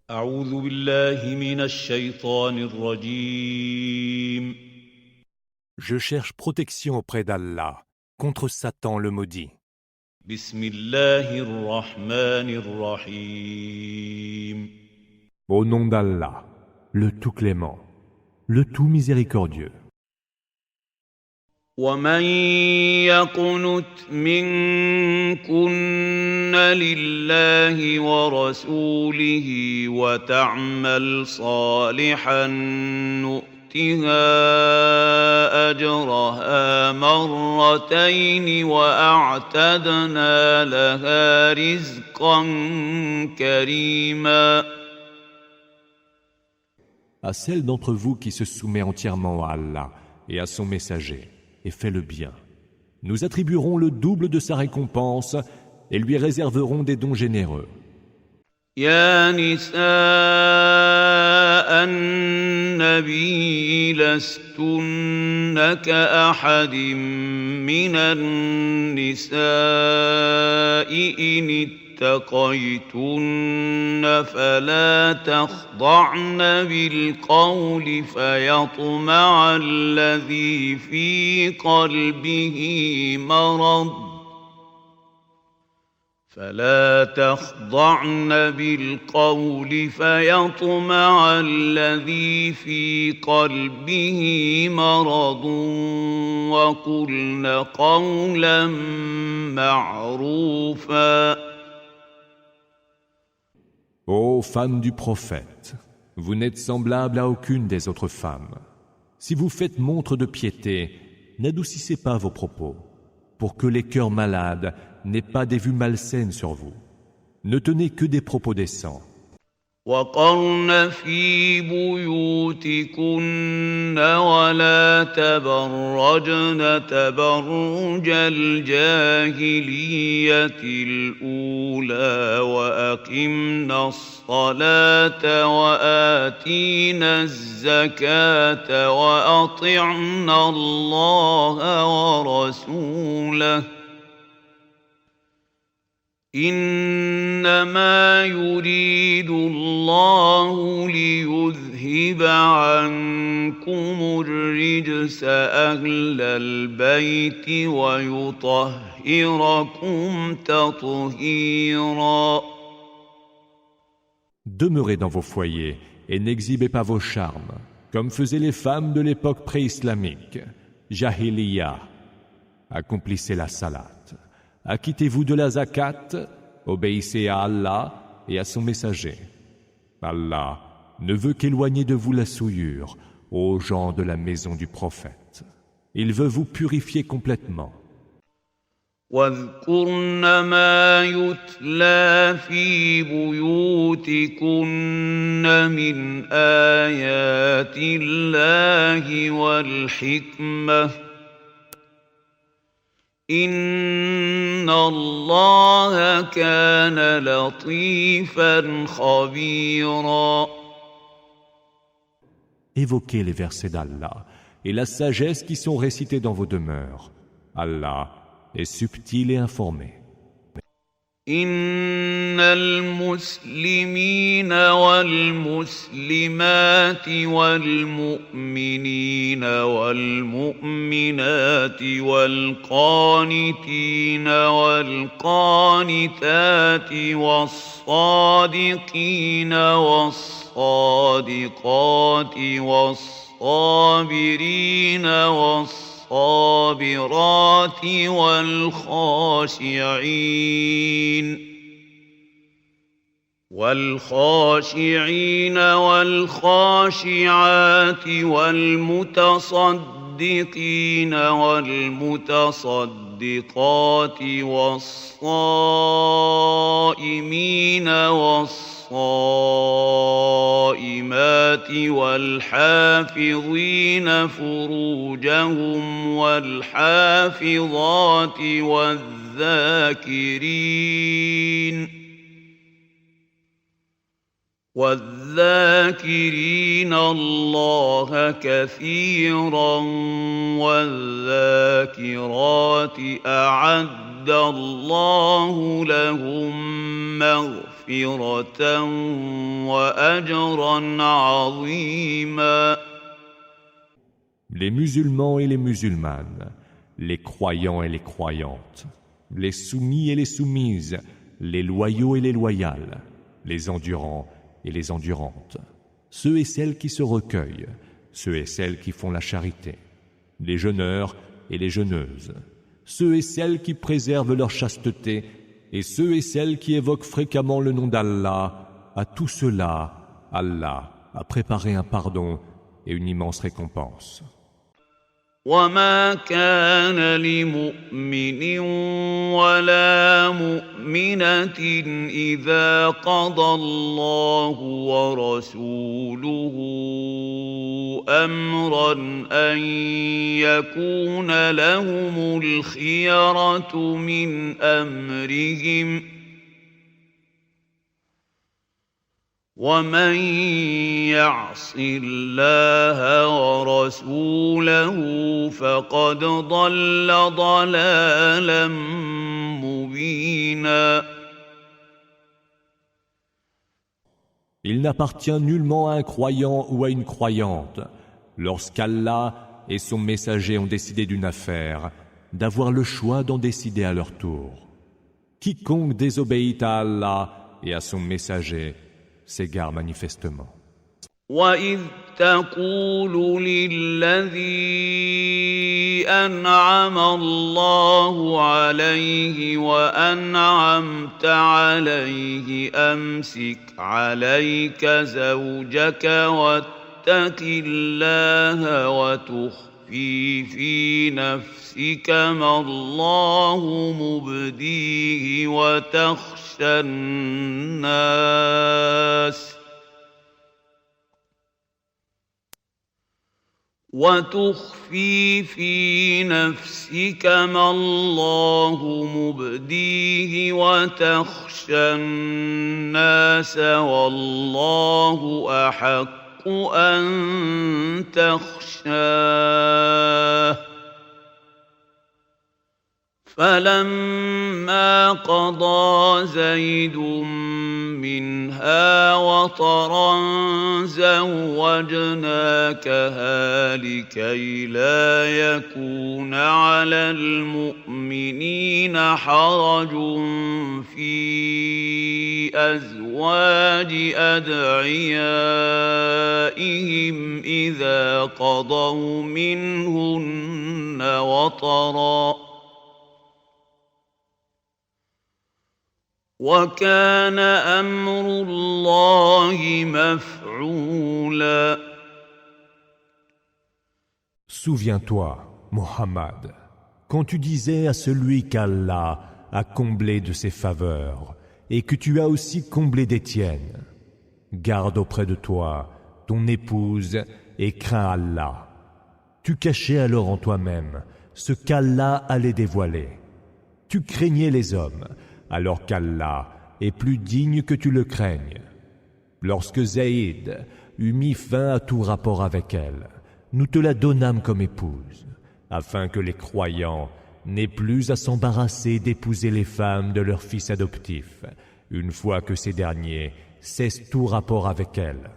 أعوذ بالله من الشيطان الرجيم. Je cherche protection auprès d'Allah contre Satan le maudit. بسم الله الرحمن الرحيم. Au nom d'Allah, le tout clément, le tout miséricordieux. ومن يقنت منكن لله ورسوله وتعمل صالحا نؤتها أجرها مرتين وأعتدنا لها رزقا كريما. À celle d'entre vous qui se soumet entièrement à Allah et à son messager et fait le bien, nous attribuerons le double de sa récompense et lui réserverons des dons généreux. يا نساء النبي لستن كأحد من النساء إن اتقيتن فلا تخضعن بالقول فيطمع الذي في قلبه مرض فلا تخضعن بالقول فيطمع الذي في قلبه مرض وقلن قولا معروفا. Ô femmes du prophète, vous n'êtes semblables à aucune des autres femmes. Si vous faites montre de piété, n'adoucissez pas vos propos, pour que les cœurs malades n'aient pas des vues malsaines sur vous. Ne tenez que des propos décents. وقرن في بيوتكن ولا تبرجن تبرج الجاهلية الأولى وأقمنا الصلاة وآتينا الزكاة وأطعنا الله ورسوله إنما يريد الله ليذهب عنكم الرجس أهل البيت ويطهركم تطهيرا. Demeurez dans vos foyers et n'exhibez pas vos charmes, comme faisaient les femmes de l'époque pré-islamique, Jahiliya. Accomplissez la salat. Acquittez-vous de la zakat, obéissez à Allah et à son messager. Allah ne veut qu'éloigner de vous la souillure, aux gens de la maison du prophète. Il veut vous purifier complètement. واذكرن ما يتلى في بيوتكن من آيات الله والحكمة إن الله كان لطيفا خبيرا. Évoquez les versets d'Allah et la sagesse qui sont récités dans vos demeures. Allah est subtil et informé. إن المسلمين والمسلمات والمؤمنين والمؤمنات والقانتين والقانتات والصادقين والصادقات والصابرين والصابرات والخاشعين والخاشعات والمتصدقين والمتصدقات والصائمين والصائمات والحافظين فروجهم والحافظات والذاكرين الله كثيرا والذاكرات أعد الله لهم مغفرة وأجرا عظيما. Les musulmans et les musulmanes, les croyants et les croyantes, les soumis et les soumises, les loyaux et les loyales, les endurants et les endurantes, ceux et celles qui se recueillent, ceux et celles qui font la charité, les jeûneurs et les jeûneuses, ceux et celles qui préservent leur chasteté et ceux et celles qui évoquent fréquemment le nom d'Allah, à tout cela, Allah a préparé un pardon et une immense récompense. وما كان لمؤمن ولا مؤمنة إذا قضى الله ورسوله أمرا أن يكون لهم الخيرة من أمرهم ومن يعص الله ورسوله فقد ضل ضلالا مبينا. Il n'appartient nullement à un croyant ou à une croyante, lorsqu'Allah et son messager ont décidé d'une affaire, d'avoir le choix d'en décider à leur tour. Quiconque désobéit à Allah et à son messager s'égare manifestement. وَإِذْ تَقُولُ لِلَّذِي أَنْعَمَ اللَّهُ عَلَيْهِ وَأَنْعَمْتَ عَلَيْهِ أَمْسِكْ عَلَيْكَ زَوْجَكَ وَاتَّقِ اللَّهَ وَتُخْفِي فِي نَفْسِكَ مَا اللَّهُ مُبْدِيهِ وَتَخْشَى النَّاسَ وَاللَّهُ أَحَقُّ أَن تَخْشَاهُ. فَلَمَّا قَضَىٰ زَيْدٌ مِّنْهَا وَطَرًا زَوَّجْنَاكَهَا لِكَيْ لَا يَكُونَ عَلَى الْمُؤْمِنِينَ حَرَجٌ فِي أَزْوَاجِ أَدْعِيَائِهِمْ إِذَا قَضَوْا مِنْهُنَّ وَطَرًا وَكَانَ أَمْرُ اللَّهِ مَفْعُولًا. Souviens-toi, Mohammed, quand tu disais à celui qu'Allah a comblé de ses faveurs et que tu as aussi comblé des tiennes, garde auprès de toi ton épouse et crains Allah. Tu cachais alors en toi-même ce qu'Allah allait dévoiler. Tu craignais les hommes, alors qu'Allah est plus digne que tu le craignes. Lorsque Zaïd eut mis fin à tout rapport avec elle, nous te la donnâmes comme épouse, afin que les croyants n'aient plus à s'embarrasser d'épouser les femmes de leurs fils adoptifs, une fois que ces derniers cessent tout rapport avec elles.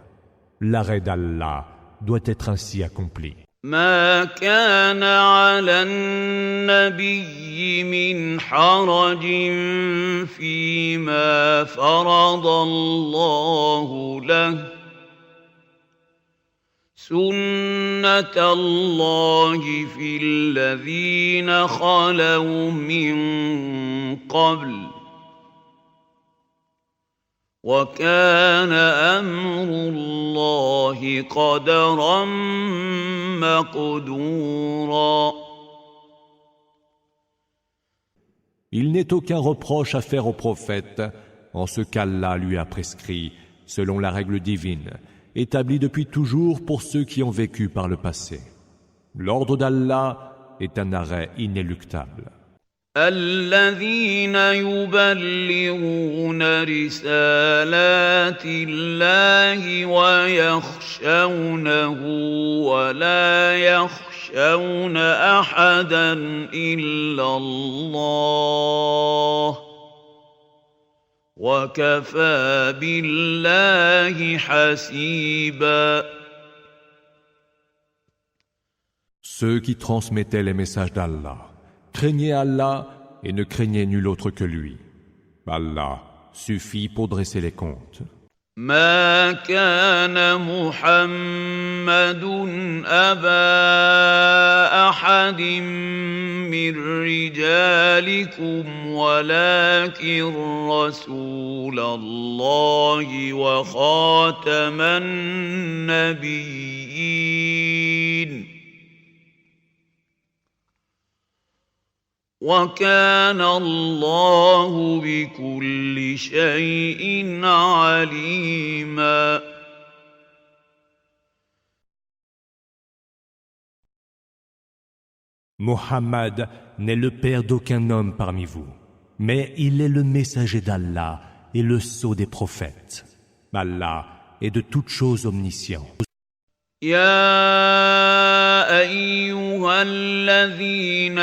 L'arrêt d'Allah doit être ainsi accompli. ما كان على النبي من حرج فيما فرض الله له سنة الله في الذين خلوا من قبل وَكَانَ أَمْرُ اللَّهِ قَدَرًا مَّقْدُورًا. Il n'est aucun reproche à faire au prophète en ce qu'Allah lui a prescrit selon la règle divine, établie depuis toujours pour ceux qui ont vécu par le passé. L'ordre d'Allah est un arrêt inéluctable. الذين يبلغون رسالات الله ويخشونه ولا يخشون أحدا إلا الله وكفى بالله حسيبا. Ceux qui transmettaient les messages d'Allah craignaient Allah et ne craignaient nul autre que lui. Allah suffit pour dresser les comptes. ما كان محمد أبا أحد من رجالكم ولكن رسول الله وخاتم النبيين وكان الله بكل شيء عليما. Mohammed n'est le père d'aucun homme parmi vous, mais il est le messager d'Allah et le sceau des prophètes. Allah est de toutes choses omniscient. يا أيها الذين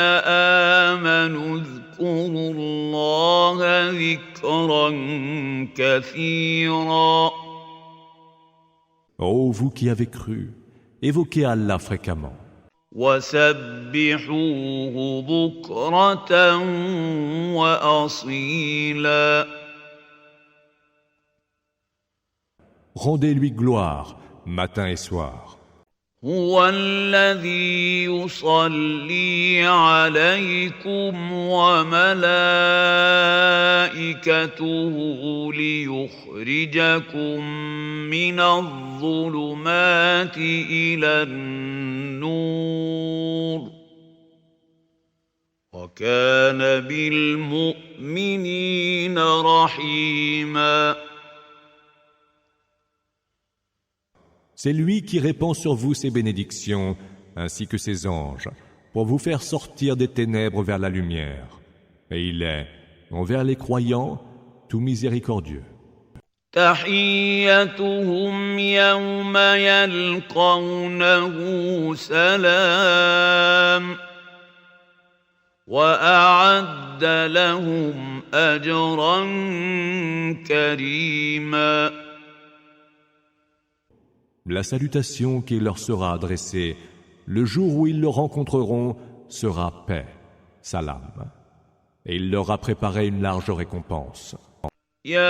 آمنوا اذكروا الله ذكرا كثيرا. Ô vous qui avez cru, évoquez Allah fréquemment. وسبحوه بكرة وأصيلا. Rendez-lui gloire matin et soir. هو الذي يصلي عليكم وملائكته ليخرجكم من الظلمات إلى النور وكان بالمؤمنين رحيما. C'est lui qui répand sur vous ses bénédictions, ainsi que ses anges, pour vous faire sortir des ténèbres vers la lumière. Et il est, envers les croyants, tout miséricordieux. تحيتهم يوم يلقونه سلام وأعد لهم أجرا كريما. La salutation qui leur sera adressée le jour où ils le rencontreront sera paix, salam. Et il leur a préparé une large récompense. يا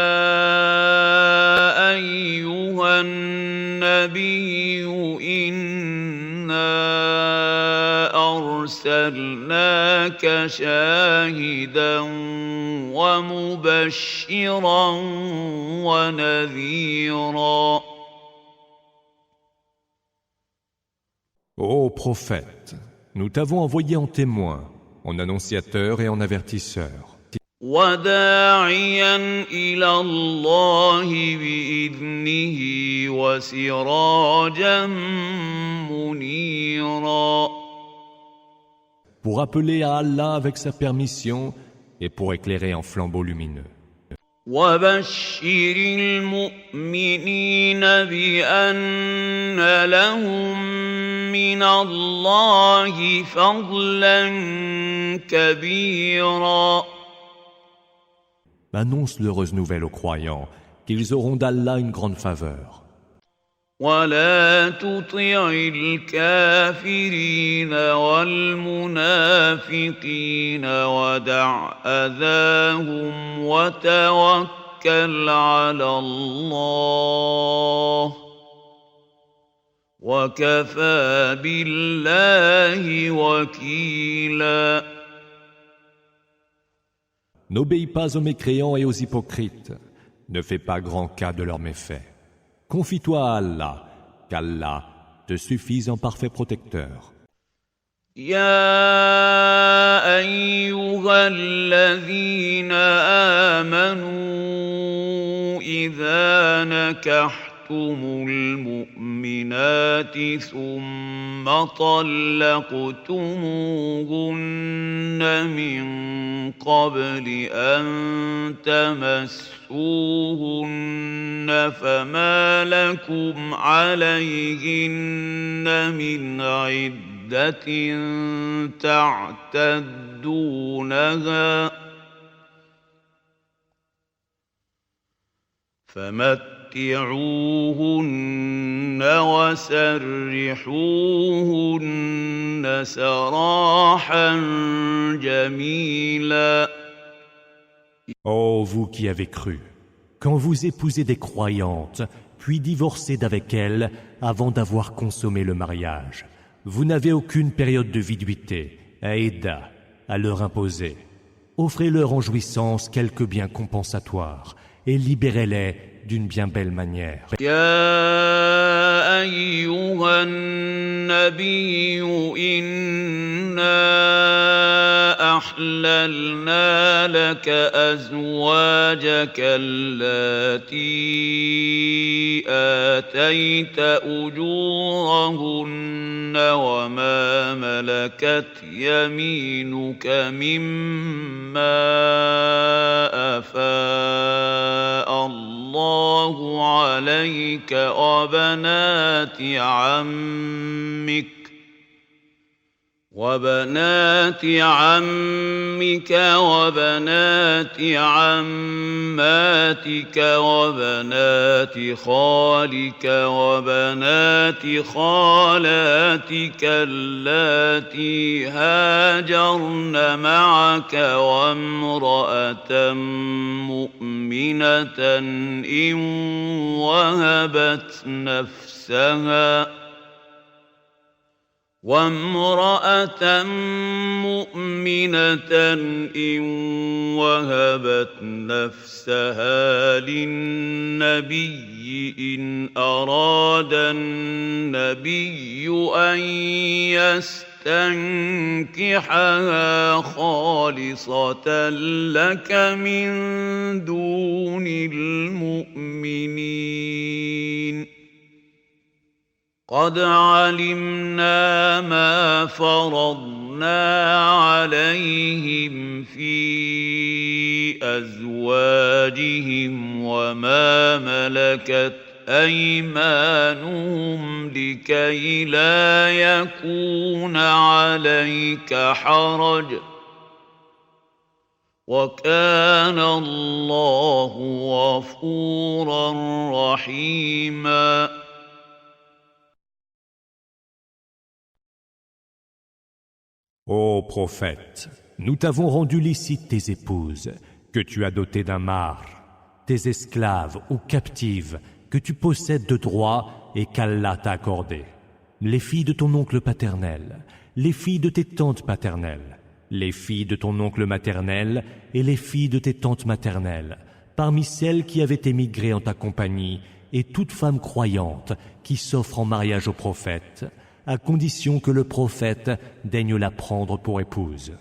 أيها النبي إنا أرسلناك شاهدا ومبشرا ونذيرا. Ô prophète, nous t'avons envoyé en témoin, en annonciateur et en avertisseur. وداعيا إلى الله بإذنه وسراجا منيرا. Pour appeler à Allah avec sa permission et pour éclairer en flambeau lumineux. وبشر المؤمنين بأن لهم من الله فضلا كبيرا. Annonce l'heureuse nouvelle aux croyants qu'ils auront d'Allah une grande faveur. ولا تطع الكافرين والمنافقين ودع أذاهم وتوكل على الله وكفى بالله وكيلا. N'obéis pas aux mécréants et aux hypocrites. Ne fais pas grand cas de leurs méfaits. Confie-toi à Allah, qu'Allah te suffise en parfait protecteur. يا أيها الذين آمنوا إذا نكحتم المؤمنات ثم طلقتموهن من قبل أن تمسوهن فما لكم عليهن من عدة تعتدونها فمتعوهن وسرحوهن سراحا جميلا. Ô vous qui avez cru, quand vous épousez des croyantes, puis divorcez d'avec elles avant d'avoir consommé le mariage, vous n'avez aucune période de viduité, idda, à leur imposer. Offrez-leur en jouissance quelques biens compensatoires et libérez-les d'une bien belle manière. يا أيها النبي إنا أحللنا لك أزواجك اللاتي آتيت أجورهن وما ملكت يمينك مما أفاء الله عليك وبنات عمك وبنات عماتك وبنات خالك وبنات خالاتك اللاتي هاجرن معك وامرأة مؤمنة إن وهبت نفسها للنبي إن أراد النبي أن يستنكحها خالصة لك من دون المؤمنين. قد علمنا ما فرضنا عليهم في أزواجهم وما ملكت أيمانهم لكي لا يكون عليك حرج وكان الله غفورا رحيما. Ô prophète, nous t'avons rendu licite tes épouses, que tu as dotées d'un mahr, tes esclaves ou captives, que tu possèdes de droit et qu'Allah t'a accordé, les filles de ton oncle paternel, les filles de tes tantes paternelles, les filles de ton oncle maternel et les filles de tes tantes maternelles, parmi celles qui avaient émigré en ta compagnie, et toute femme croyante qui s'offre en mariage au prophète, à condition que le prophète daigne la prendre pour épouse.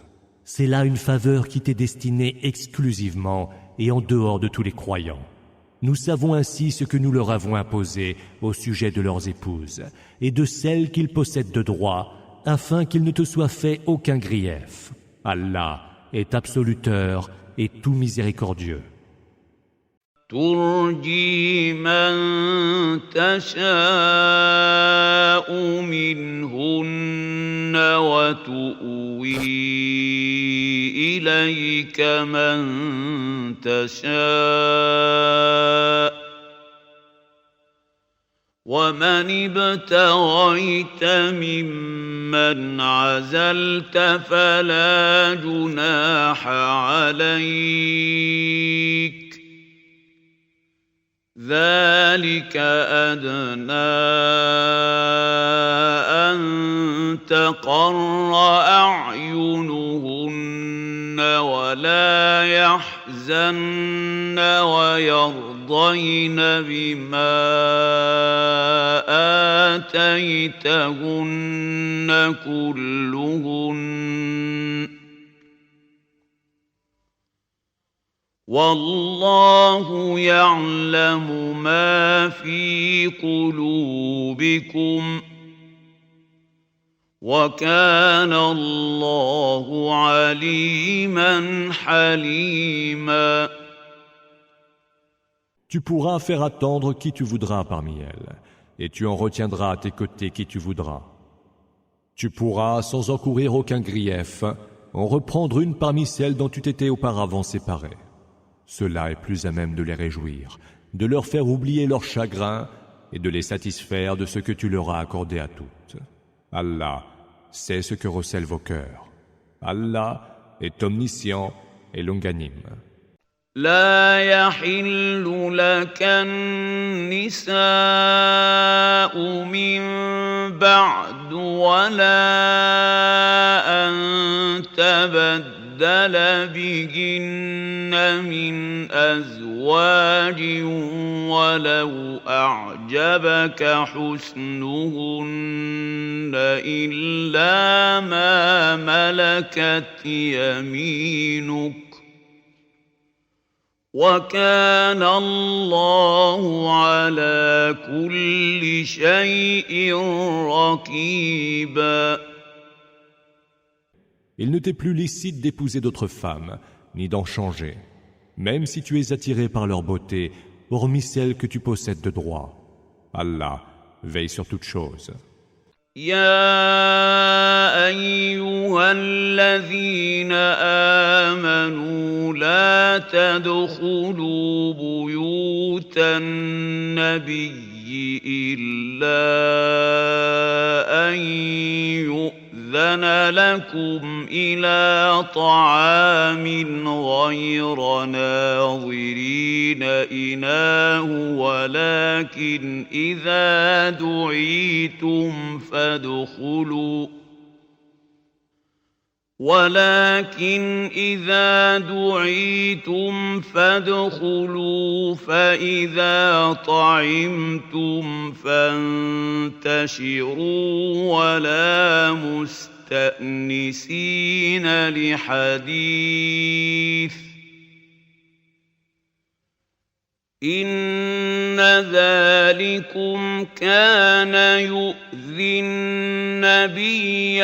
C'est là une faveur qui t'est destinée exclusivement et en dehors de tous les croyants. Nous savons ainsi ce que nous leur avons imposé au sujet de leurs épouses et de celles qu'ils possèdent de droit, afin qu'il ne te soit fait aucun grief. Allah est absoluteur et tout miséricordieux. ترجي من تشاء منهن وتؤوي إليك من تشاء ومن ابتغيت ممن عزلت فلا جناح عليك ذلك أدنى أن تقر أعينهن ولا يحزن ويرضين بما آتيتهن كلهن والله يعلم ما في قلوبكم وكان الله عليما حليما. Tu pourras faire attendre qui tu voudras parmi elles, et tu en retiendras à tes côtés qui tu voudras. Tu pourras, sans encourir aucun grief, en reprendre une parmi celles dont tu t'étais auparavant séparé. Cela est plus à même de les réjouir, de leur faire oublier leur chagrin et de les satisfaire de ce que tu leur as accordé à toutes. Allah sait ce que recèlent vos cœurs. Allah est omniscient et longanime. لا يحل لك النساء من بعد ولا أن تبدل بهن من أزواج ولو أعجبك حسنهن إلا ما ملكت يمينك وكان الله على كل شيء رقيبا. Il ne t'est plus licite d'épouser d'autres femmes, ni d'en changer, même si tu es attiré par leur beauté, hormis celles que tu possèdes de droit. Allah veille sur toutes choses. يا أيها الذين آمنوا لا تدخلوا بيوت النبي إلا أن يؤذن لكم إلى طعام غير ناظرين إناه ولكن إذا دعيتم فادخلوا فإذا طعمتم فانتشروا ولا مستأنسين لحديث إن ذلكم كان يؤذي النبي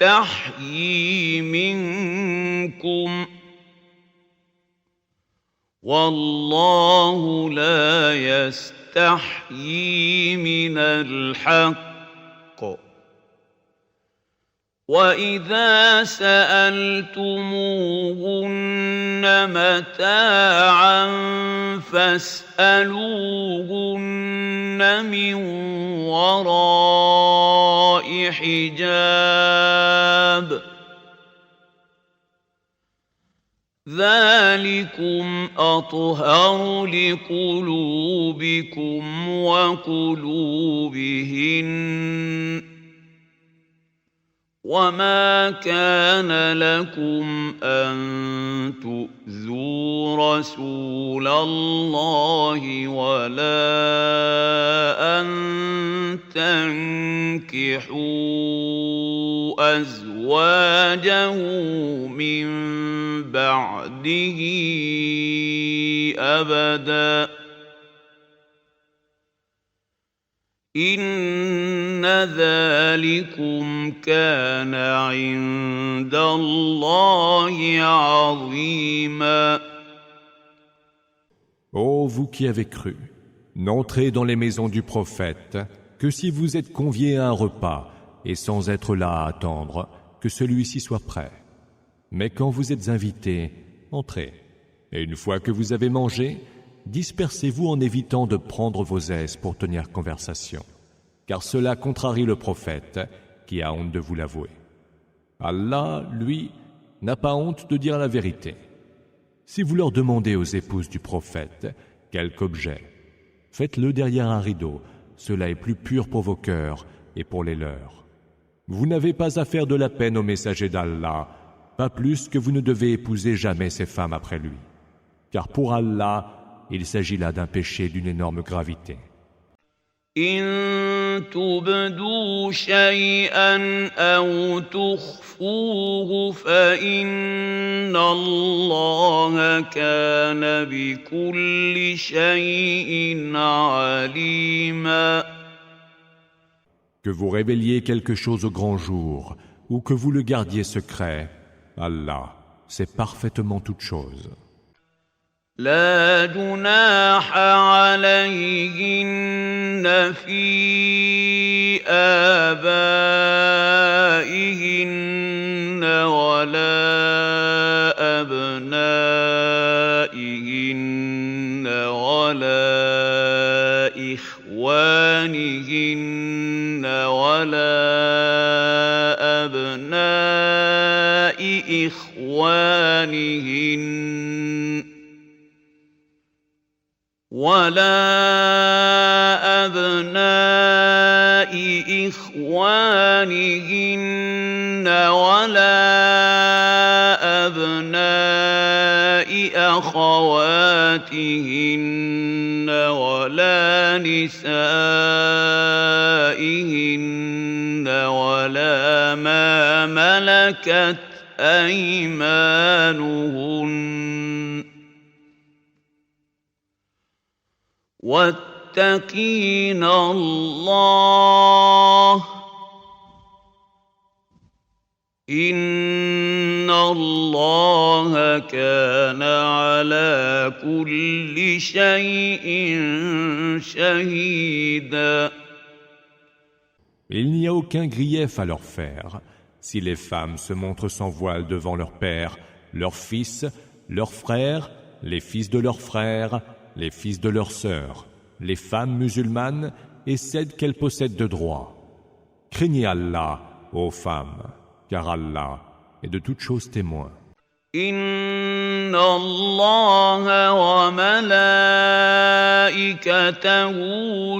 فيستحيي منكم والله لا يستحيي من الحق وإذا سألتموهن متاعا فاسألوهن من وراء حجاب ذلكم أطهر لقلوبكم وقلوبهن وما كان لكم أن تؤذوا رسول الله ولا أن تنكحوا أزواجه من بعده أبدا إن ذلكم كان عند الله عظيما. Ô vous qui avez cru, n'entrez dans les maisons du prophète que si vous êtes conviés à un repas et sans être là à attendre que celui-ci soit prêt. Mais quand vous êtes invités, entrez. Et une fois que vous avez mangé, dispersez-vous en évitant de prendre vos aises pour tenir conversation, car cela contrarie le prophète qui a honte de vous l'avouer. Allah, lui, n'a pas honte de dire la vérité. Si vous leur demandez aux épouses du prophète quelque objet, faites-le derrière un rideau, cela est plus pur pour vos cœurs et pour les leurs. Vous n'avez pas à faire de la peine au messager d'Allah, pas plus que vous ne devez épouser jamais ces femmes après lui. Car pour Allah, il s'agit là d'un péché d'une énorme gravité. إن تبدوا شيئا أو تخفوا تخفوه فإن الله كان بكل شيء عليما. Que vous révéliez quelque chose au grand jour, ou que vous le gardiez secret, Allah sait parfaitement toutes choses. لا جناح عليهن في آبائهن ولا أبنائهن ولا إخوانهن ولا أبناء إخوانهن ولا أبناء إخوانهن ولا أبناء أخواتهن ولا نسائهن ولا ما ملكت أيمانهن واتقين الله إن الله كان على كل شيء شهيدا. Il n'y a aucun grief à leur faire si les femmes se montrent sans voile devant leur père, leurs fils, leurs frères, les fils de leurs frères, les fils de leurs sœurs, les femmes musulmanes et celles qu'elles possèdent de droit. Craignez Allah, ô femmes, car Allah est de toutes choses témoin. إن الله وملائكته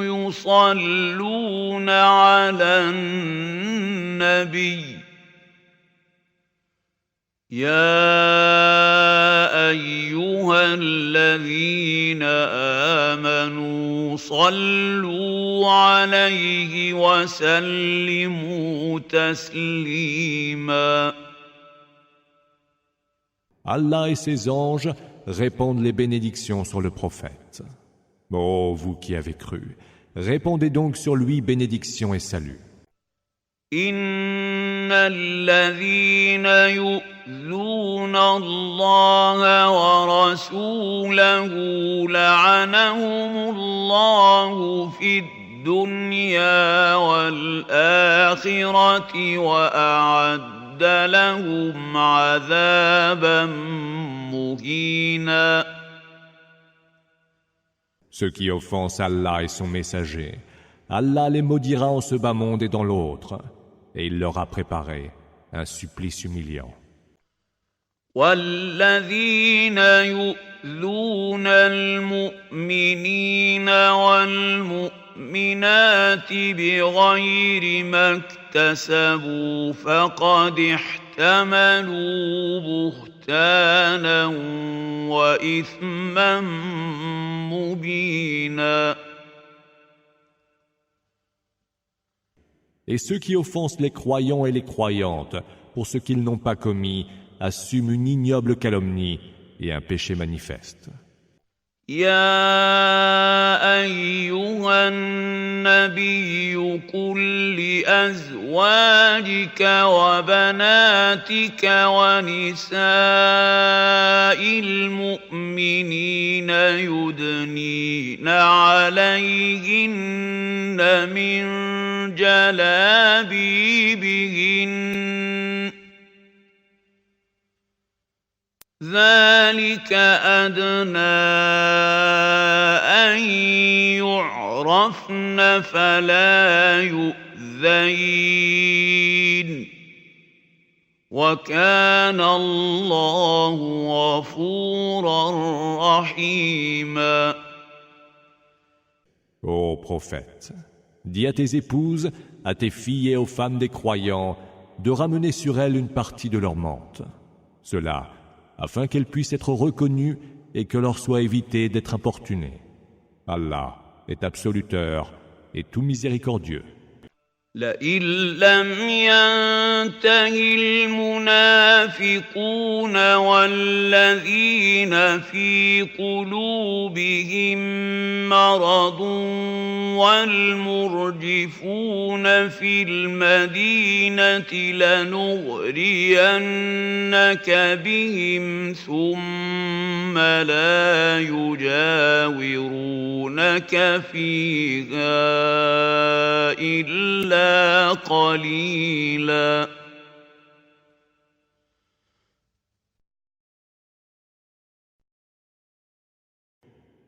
يصلون على النبي يا أيها الذين آمنوا صلوا عليه وسلموا تسليما. Allah et ses anges répandent les bénédictions sur le prophète. Ô vous qui avez cru, répandez donc sur lui bénédictions et salut. إن الذين يؤذون الله ورسوله لعنهم الله في الدنيا والآخرة وأعد لهم عذابا مهينا. Ceux qui offensent Allah et son messager, Allah les maudira en ce bas monde et dans l'autre, et il leur a préparé un supplice humiliant. والذين يؤذون المؤمنين والمؤمنات بغير ما اكتسبوا فقد احتملوا بهتانا وإثما مبينا. Et ceux qui offensent les croyants et les croyantes pour ce qu'ils n'ont pas commis assument une ignoble calomnie et un péché manifeste. يا أيها النبي قل لأزواجك وبناتك ونساء المؤمنين يدنين عليهن من جلابيبهن ذلك أدنى أن يعرفن فلا يؤذين وكان الله غفورا رحيما. Ô prophète, dis à tes épouses, à tes filles et aux femmes des croyants de ramener sur elles une partie de leur mante. Cela afin qu'elles puissent être reconnues et que leur soit évité d'être importunées. Allah est absoluteur et tout miséricordieux. لئن لم ينته المنافقون والذين في قلوبهم مرض والمرجفون في المدينة لنغرينك بهم ثم لا يجاورونك فيها إلا قليلا.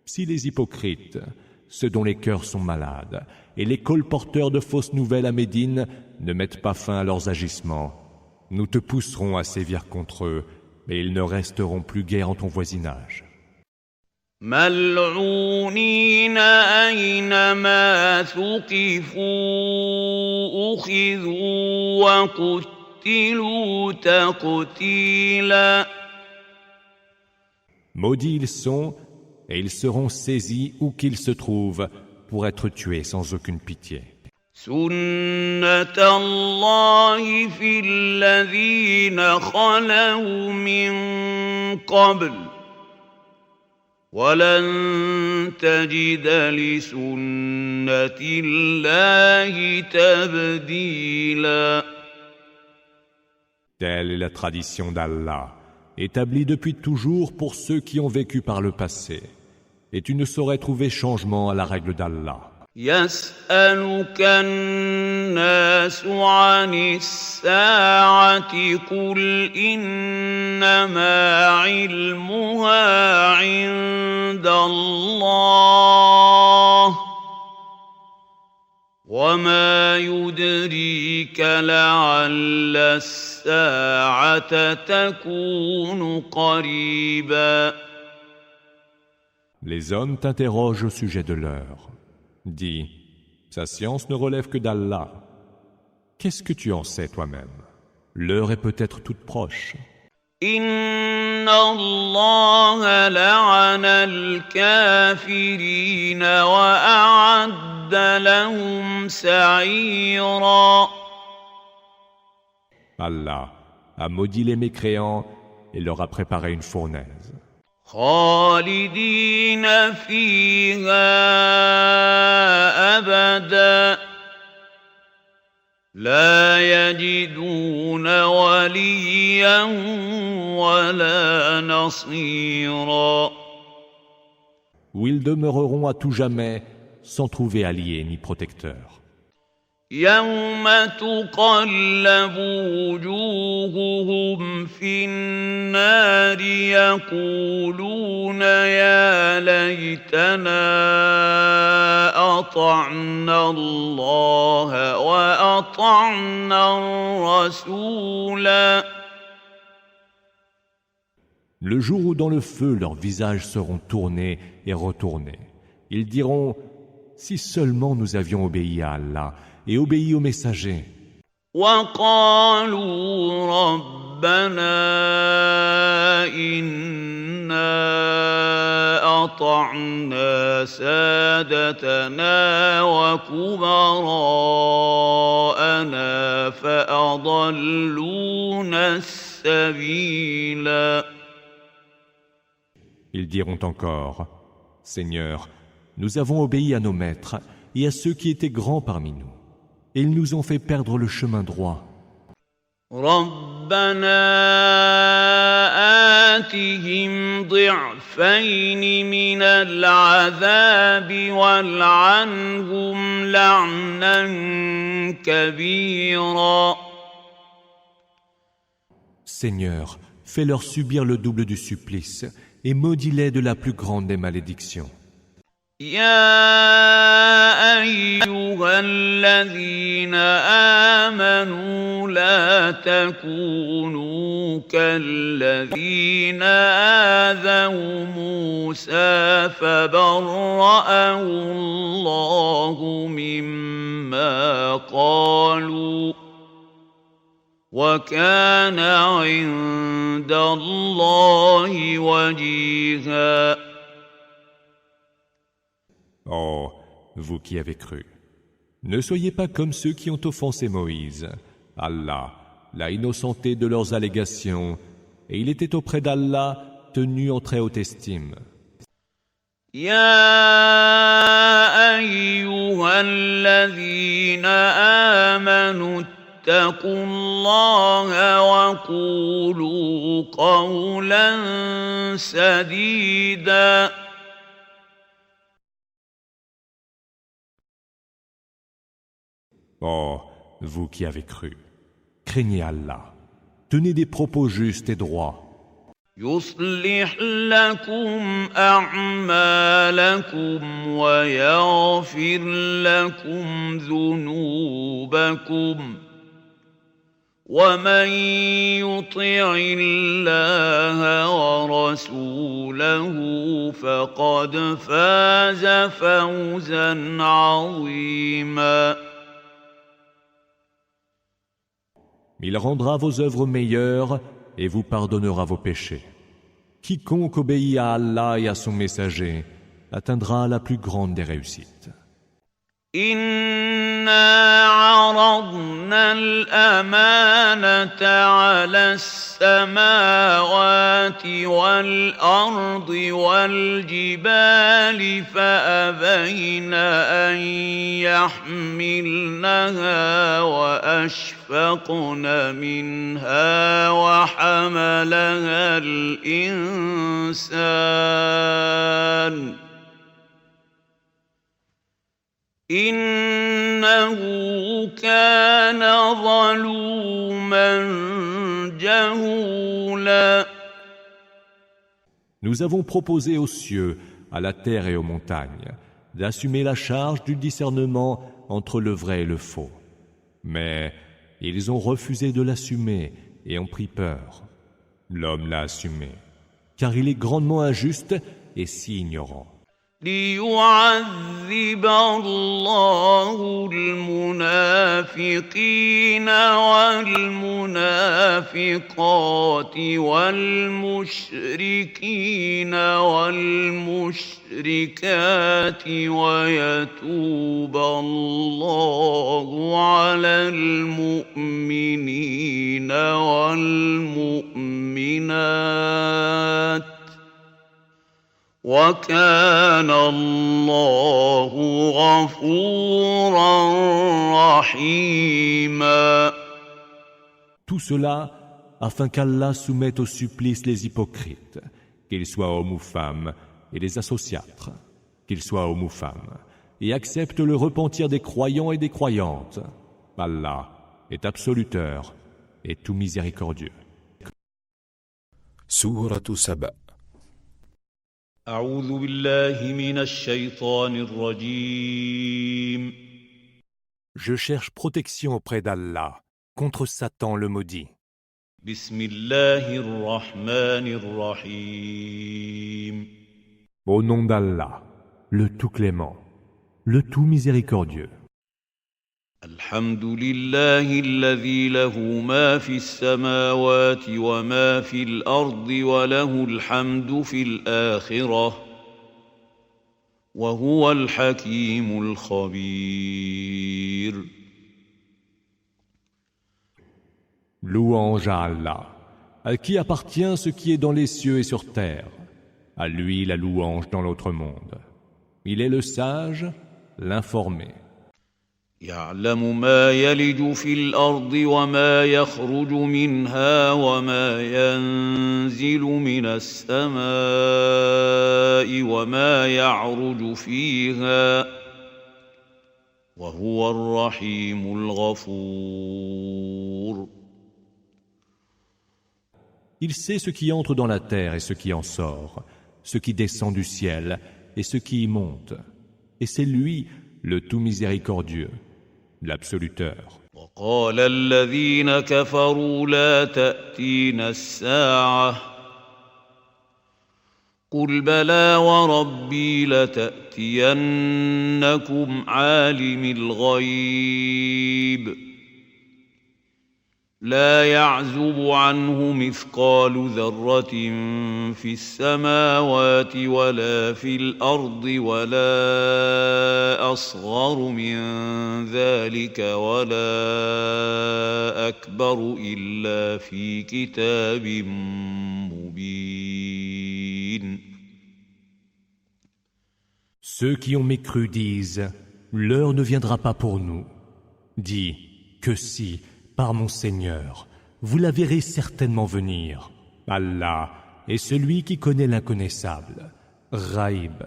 Si les hypocrites, ceux dont les cœurs sont malades, et les colporteurs de fausses nouvelles à Médine ne mettent pas fin à leurs agissements, nous te pousserons à sévir contre eux, mais ils ne resteront plus guère en ton voisinage. ملعونين أينما ثقفوا أخذوا وقتلوا تقتيلا. Maudits ils sont, et ils seront saisis où qu'ils se trouvent, pour être tués sans aucune pitié. سنة الله في الذين خلوا من قبل ولن تجد لسنة الله تبديلا. Telle est la tradition d'Allah, établie depuis toujours pour ceux qui ont vécu par le passé, et tu ne saurais trouver changement à la règle d'Allah. يسألك الناس عن الساعة قل إنما علمها عند الله وما يدريك لعل الساعة تكون قريبا. Les hommes t'interrogent au sujet de l'heure. Dis, sa science ne relève que d'Allah. Qu'est-ce que tu en sais toi-même? L'heure est peut-être toute proche. Inna Allah la'ana al-kafirin wa a'adda lahum sa'ira. Allah a maudit les mécréants et leur a préparé une fournaise. خالدين فيها أبدا لا يجدون وليا ولا نصيرا. Où ils demeureront à tout jamais sans trouver allié ni protecteur. يوم تقلب وجوههم في النار يقولون يا ليتنا أطعنا الله وأطعنا الرسولا. Le jour où dans le feu leurs visages seront tournés et retournés, ils diront « Si seulement nous avions obéi à Allah et obéi aux messagers. » وقالوا ربنا إنا أطعنا سادتنا وكبراءنا فأضلونا السبيلا. Ils diront encore « Seigneur, nous avons obéi à nos maîtres et à ceux qui étaient grands parmi nous, et ils nous ont fait perdre le chemin droit. » ربنا آتهم ضعفين من العذاب والعنهم لعنا كبيرا. Seigneur, fais-leur subir le double du supplice et maudis-les de la plus grande des malédictions. يا أيها الذين آمنوا لا تكونوا كالذين آذوا موسى فبرأه الله مما قالوا وكان عند الله وجيها. Oh, vous qui avez cru, Ne soyez pas comme ceux qui ont offensé Moïse. Allah l'a innocenté de leurs allégations, et il était auprès d'Allah tenu en très haute estime. يا أيها الذين آمنوا اتقوا الله وقولوا قولا سديدا Oh, vous qui avez cru, craignez Allah, tenez des propos justes et droits. يصلح لكم أعمالكم ويغفر لكم ذنوبكم ومن يطع الله ورسوله فقد فاز فوزا عظيما. Il rendra vos œuvres meilleures et vous pardonnera vos péchés. Quiconque obéit à Allah et à son messager atteindra la plus grande des réussites. إنا عرضنا الأمانة على السماوات والأرض والجبال فأبين أن يحملنها وأشفقن منها وحملها الإنسان إنه كان ظلوما جهولا. Nous avons proposé aux cieux, à la terre et aux montagnes, d'assumer la charge du discernement entre le vrai et le faux. Mais ils ont refusé de l'assumer et ont pris peur. L'homme l'a assumé, car il est grandement injuste et si ignorant. ليعذب الله المنافقين والمنافقات والمشركين والمشركات ويتوب الله على المؤمنين والمؤمنات وَكَانَ اللَّهُ غَفُورًا رَحِيمًا. Tout cela afin qu'Allah soumette au supplice les hypocrites, qu'ils soient hommes ou femmes, et les associatres, qu'ils soient hommes ou femmes, et accepte le repentir des croyants et des croyantes. Allah est absoluteur et tout miséricordieux. Sourate Saba. أعوذ بالله من الشيطان الرجيم. Je cherche protection auprès d'Allah contre Satan le maudit. بسم الله الرحمن الرحيم. Au nom d'Allah, le tout clément, le tout miséricordieux. الحمد لله الذي له ما في السماوات وما في الأرض وله الحمد في الآخرة وهو الحكيم الخبير. Louange à Allah, à qui appartient ce qui est dans les cieux et sur terre. À lui la louange dans l'autre monde. Il est le sage, l'informé. يعلم ما يلج في الأرض وما يخرج منها وما ينزل من السماء وما يعرج فيها وهو الرحيم الغفور. Il sait ce qui entre dans la terre et ce qui en sort, ce qui descend du ciel et ce qui y monte. Et c'est lui, le tout miséricordieux, l'absoluteur. وقال الذين كفروا لا تأتينا الساعة قل بلى وربي لتأتينكم عالم الغيب لا يعزب عنه مثقال ذرة في السماوات ولا في الأرض ولا أصغر من ذلك ولا أكبر إلا في كتاب مبين. Ceux qui ont mécru disent « L'heure ne viendra pas pour nous ». Dis que si, par mon Seigneur, vous la verrez certainement venir. Allah est celui qui connaît l'inconnaissable, Ghaib,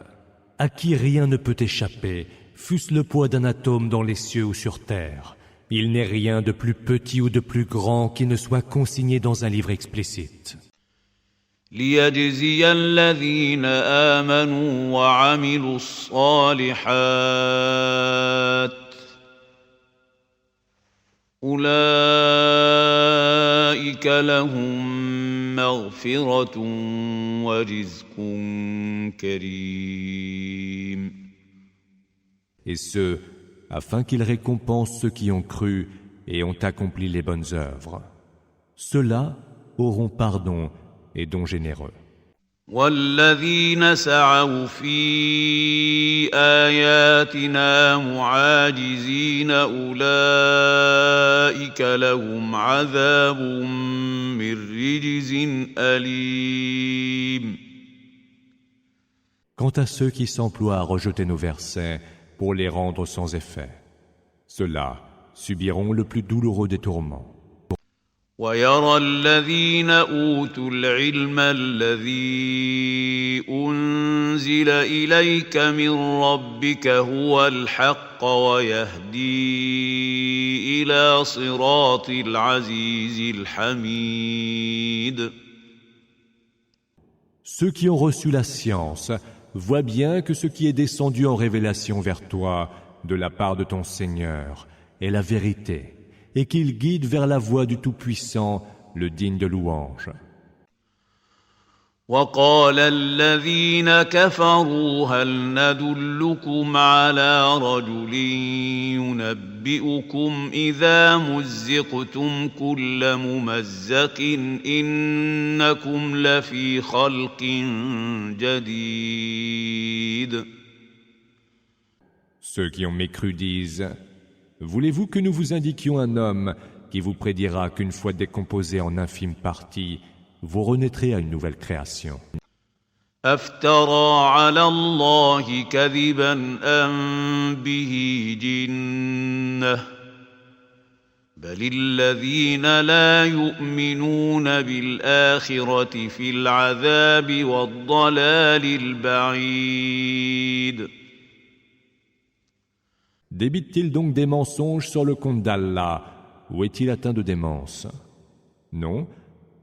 à qui rien ne peut échapper, fût-ce le poids d'un atome dans les cieux ou sur terre. Il n'est rien de plus petit ou de plus grand qui ne soit consigné dans un livre explicite. ليجزي الذين آمنوا وعملوا الصالحات أولئك لهم مغفرة ورزق كريم. Et ce, afin qu'il récompense ceux qui ont cru et ont accompli les bonnes œuvres. Ceux-là auront pardon et don généreux. والذين سعوا في آياتنا معاجزين أولئك لهم عذاب من رجز أليم. Quant à ceux qui s'emploient à rejeter nos versets pour les rendre sans effet, ceux-là subiront le plus douloureux des tourments. ويرى الذين أوتوا العلم الذي أنزل إليك من ربك هو الحق ويهدي إلى صراط العزيز الحميد. Ceux qui ont reçu la science voient bien que ce qui est descendu en révélation vers toi de la part de ton Seigneur est la vérité, et qu'il guide vers la voie du Tout-Puissant, le digne de louange. وقال الذين كفروا هل ندلكم على رجل ينبئكم إذا مزقتم كل ممزق إنكم لفي خلق جديد. Ceux qui ont mécru disent: Voulez-vous que nous vous indiquions un homme qui vous prédira qu'une fois décomposé en infimes parties, vous renaîtrez à une nouvelle création? أفترى على الله كذبا أم به جنة بل الذين لا يؤمنون بالآخرة في العذاب والضلال البعيد. Débite-t-il donc des mensonges sur le compte d'Allah, ou est-il atteint de démence? Non,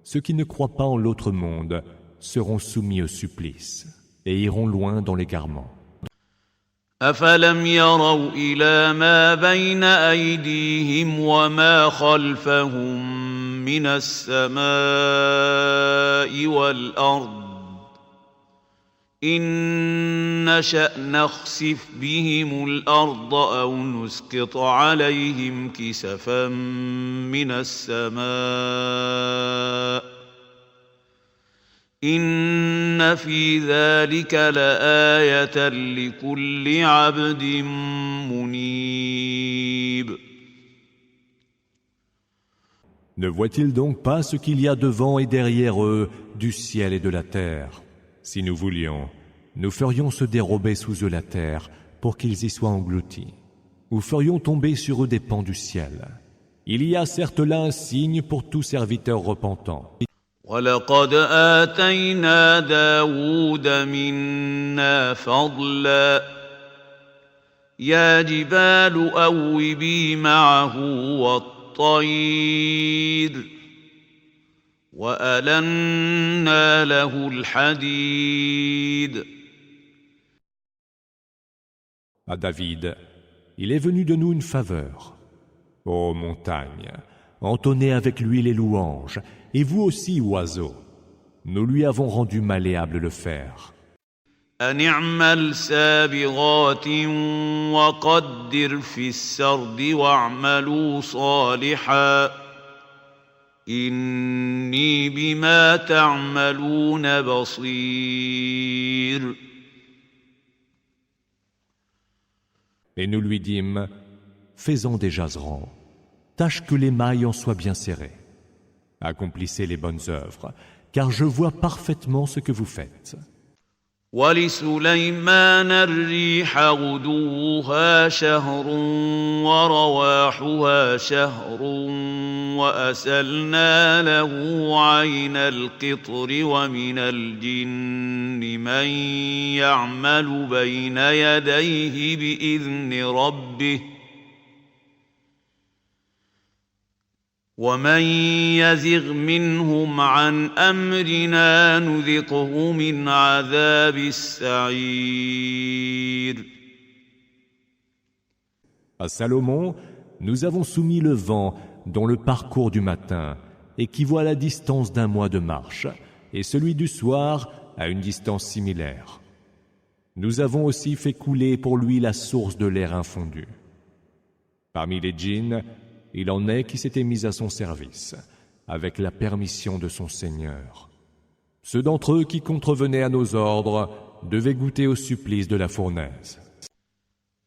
ceux qui ne croient pas en l'autre monde seront soumis au supplice et iront loin dans l'égarement. أفلم يروا إلى ما بين أيديهم وما خلفهم من السماء والأرض إن نشأ نخسف بهم الأرض أو نسقط عليهم كسفا من السماء إن في ذلك لآية لكل عبد منيب. Ne voient-ils donc pas ce qu'il y a devant et derrière eux du ciel et de la terre? Si nous voulions, nous ferions se dérober sous eux la terre pour qu'ils y soient engloutis, ou ferions tomber sur eux des pans du ciel. Il y a certes là un signe pour tout serviteur repentant. وَلَقَدْ آتَيْنَا دَاوُودَ مِنَّا فَضْلًا يَا جِبَالُ أَوِّبِي مَعَهُ وَالطَّيْرَ وَأَلَنَّا لَهُ الْحَدِيدَ. À David, il est venu de nous une faveur. Ô montagne, entonnez avec lui les louanges, et vous aussi, oiseaux, nous lui avons rendu malléable le fer. أن اعمل سابغات وقدر في السرد واعملوا صالحا إني بما تعملون بصير. Et nous lui dîmes, fais-en des jaserans, tâche que les mailles en soient bien serrées. Accomplissez les bonnes œuvres, car je vois parfaitement ce que vous faites. ولسليمان الريح غدوها شهر ورواحها شهر وأسلنا له عين القطر ومن الجن من يعمل بين يديه بإذن ربه ومن يزغ منهم عن أمرنا نذقه من عذاب السعير. À Salomon, nous avons soumis le vent dont le parcours du matin équivaut à la distance d'un mois de marche, et celui du soir à une distance similaire. Nous avons aussi fait couler pour lui la source de l'air infondu. Parmi les djinns, il en est qui s'étaient mis à son service, avec la permission de son Seigneur. Ceux d'entre eux qui contrevenaient à nos ordres devaient goûter au supplice de la fournaise.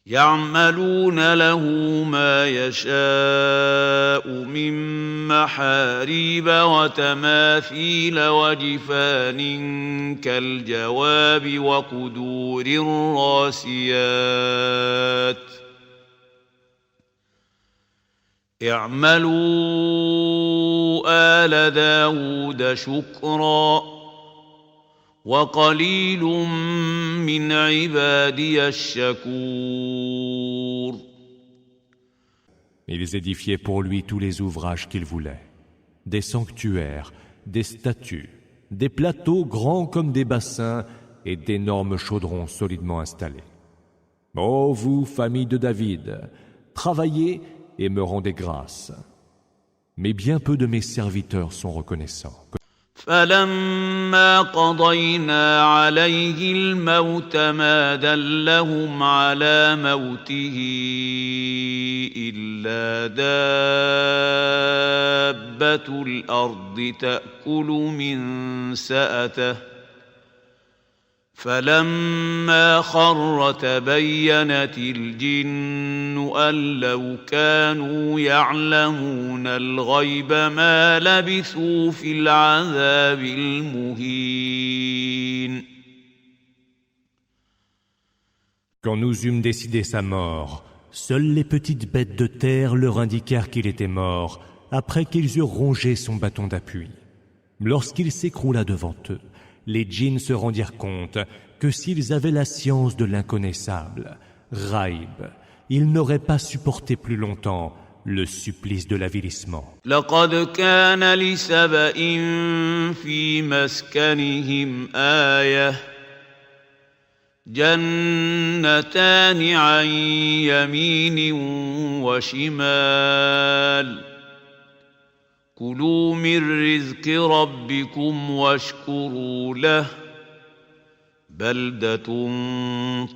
يعملون له ما يشاء من محاريب وتماثيل وجفان كالجواب وقدور الراسيات اعملوا آل داود شكرا وقليل من عبادي الشكور. Ils édifiaient pour lui tous les ouvrages qu'il voulait, des sanctuaires, des statues, des plateaux grands comme des bassins et d'énormes chaudrons solidement installés. Ô vous, famille de David, travaillez et me rendez grâce. Mais bien peu de mes serviteurs sont reconnaissants. فلما قضينا عليه الموت ما دلهم على موته إلا دابة الأرض تأكل من سأته فلما خر تبينت الجن أن لو كانوا يعلمون الغيب ما لبثوا في العذاب المهين. Quand nous eûmes décidé sa mort, seules les petites bêtes de terre leur indiquèrent qu'il était mort, après qu'ils eurent rongé son bâton d'appui. Lorsqu'il s'écroula devant eux, les djinns se rendirent compte que s'ils avaient la science de l'inconnaissable, Raïb, ils n'auraient pas supporté plus longtemps le supplice de l'avilissement. لقد كان لسبإ في مسكنهم آية جنتان عن يمين وشمال كلوا من رزق ربكم واشكروا له بلدة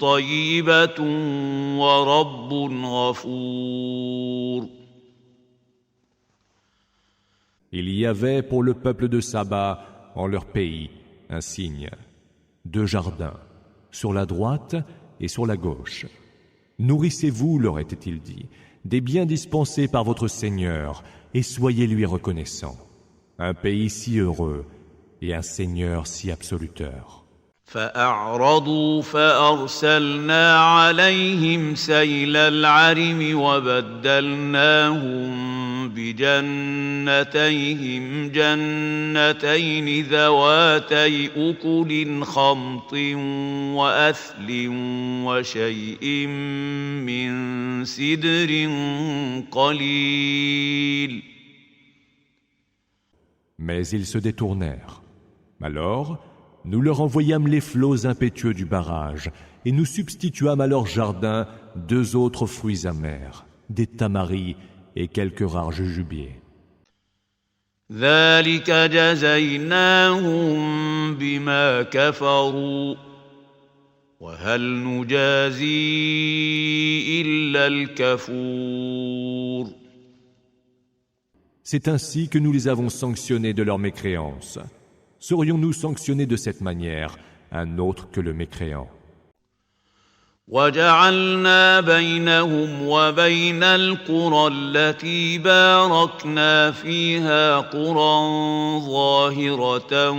طيبة ورب غفور. Il y avait pour le peuple de Saba, en leur pays, un signe, 2 jardins, sur la droite et sur la gauche. Nourrissez-vous, leur était-il dit, des biens dispensés par votre Seigneur, et soyez lui reconnaissants. Un pays si heureux et un Seigneur si absoluteur. فأعرضوا فأرسلنا عليهم سيل العرم وبدلناهم بجنتيهم جنتين ذواتي أكل خمط وأثل وشيء من سدر قليل. Mais ils se détournèrent. Alors, nous leur envoyâmes les flots impétueux du barrage et nous substituâmes à leur jardin 2 autres fruits amers, des tamaris et quelques rares jujubiers. ذلك جزيناهم بما كفروا وهل نجازي إلا الكفور. C'est ainsi que nous les avons sanctionnés de leur mécréance. Serions-nous sanctionnés de cette manière, un autre que le mécréant? وجعلنا بينهم وبين القرى التي باركنا فيها قرى ظاهرة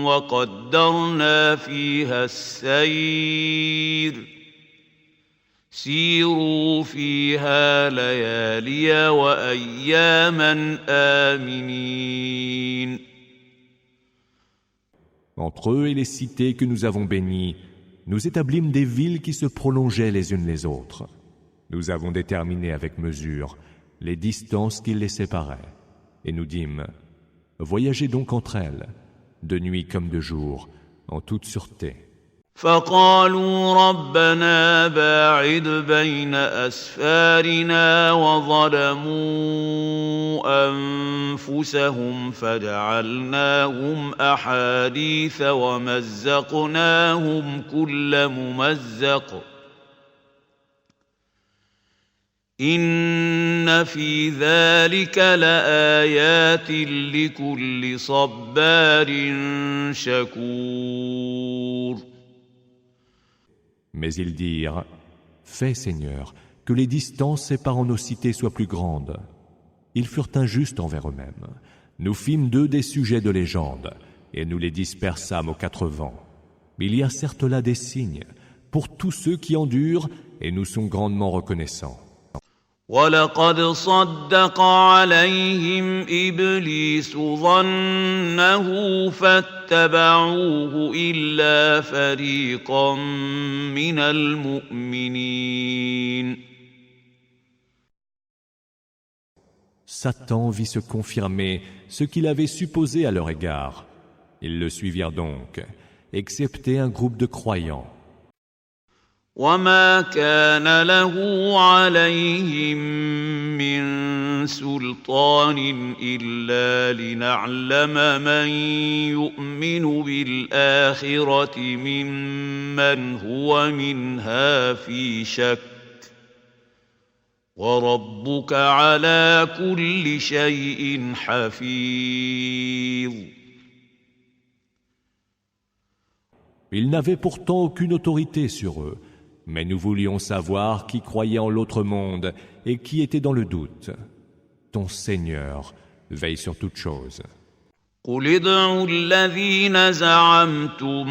وقدرنا فيها السير سيروا فيها ليالي وأياما آمنين. Entre eux et les cités que nous avons bénies, nous établîmes des villes qui se prolongeaient les unes les autres. Nous avons déterminé avec mesure les distances qui les séparaient. Et nous dîmes, voyagez donc entre elles, de nuit comme de jour, en toute sûreté. فقالوا ربنا باعد بين أسفارنا وظلموا أنفسهم فجعلناهم أحاديث ومزقناهم كل ممزق إن في ذلك لآيات لكل صبار شكور. Mais ils dirent, fais, Seigneur, que les distances séparant nos cités soient plus grandes. Ils furent injustes envers eux-mêmes. Nous fîmes d'eux des sujets de légende, et nous les dispersâmes aux quatre vents. Il y a certes là des signes pour tous ceux qui endurent, et nous sommes grandement reconnaissants. وَلَقَدْ صَدَّقَ عَلَيْهِمْ إِبْلِيسُ ظَنَّهُ فَاتَّبَعُوهُ إِلَّا فَرِيقًا مِنَ الْمُؤْمِنِينَ. Satan vit se confirmer ce qu'il avait supposé à leur égard. Ils le suivirent donc, excepté un groupe de croyants. وَمَا كَانَ لَهُ عَلَيْهِمْ مِنْ سُلْطَانٍ إِلَّا لِنَعْلَمَ مَنْ يُؤْمِنُ بِالْآخِرَةِ مِمَّنْ هُوَ مِنْهَا فِي شَكٍّ وَرَبُّكَ عَلَى كُلِّ شَيْءٍ حَفِيظٌ. Ils n'avaient pourtant aucune autorité sur eux, mais nous voulions savoir qui croyait en l'autre monde et qui était dans le doute. Ton Seigneur veille sur toute chose. قُلِ ادْعُوا الَّذِينَ زَعَمْتُم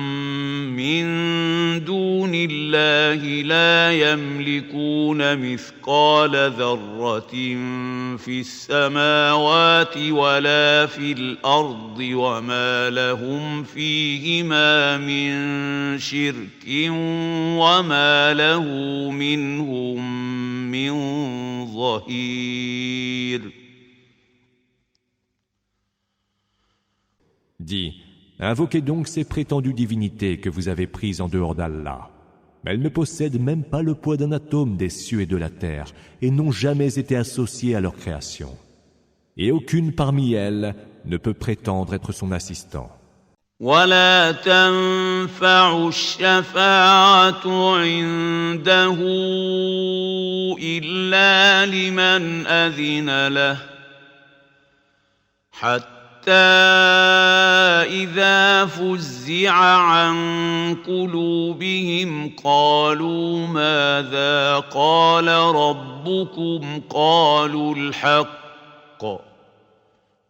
مِّن دُونِ اللَّهِ لَا يَمْلِكُونَ مِثْقَالَ ذَرَّةٍ فِي السَّمَاوَاتِ وَلَا فِي الْأَرْضِ وَمَا لَهُمْ فِيهِمَا مِن شِرْكٍ وَمَا لَهُ مِنْهُم مِّن ظَهِيرٍ. Dis, invoquez donc ces prétendues divinités que vous avez prises en dehors d'Allah. Elles ne possèdent même pas le poids d'un atome des cieux et de la terre et n'ont jamais été associées à leur création. Et aucune parmi elles ne peut prétendre être son assistant. وَلَا تَنفَعُ الشَّفَاعَةُ عِندَهُ إِلَّا لِمَنْ أَذِنَ لَهُ حَتَّى إِذَا فُزِّعَ عَن قُلُوبِهِمْ قَالُوا مَاذَا قَالَ رَبُّكُمْ قَالُوا الْحَقَّ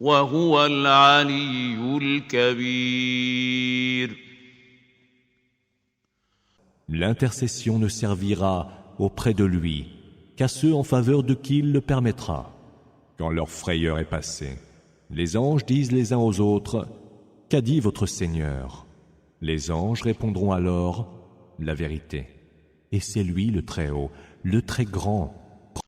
وَهُوَ الْعَلِيُّ الْكَبِيرُ. L'intercession ne servira auprès de lui qu'à ceux en faveur de qui il le permettra. Quand leur frayeur est passée, les anges disent les uns aux autres, « Qu'a dit votre Seigneur ?» Les anges répondront alors, « La vérité. Et c'est lui le Très-Haut, le Très-Grand. »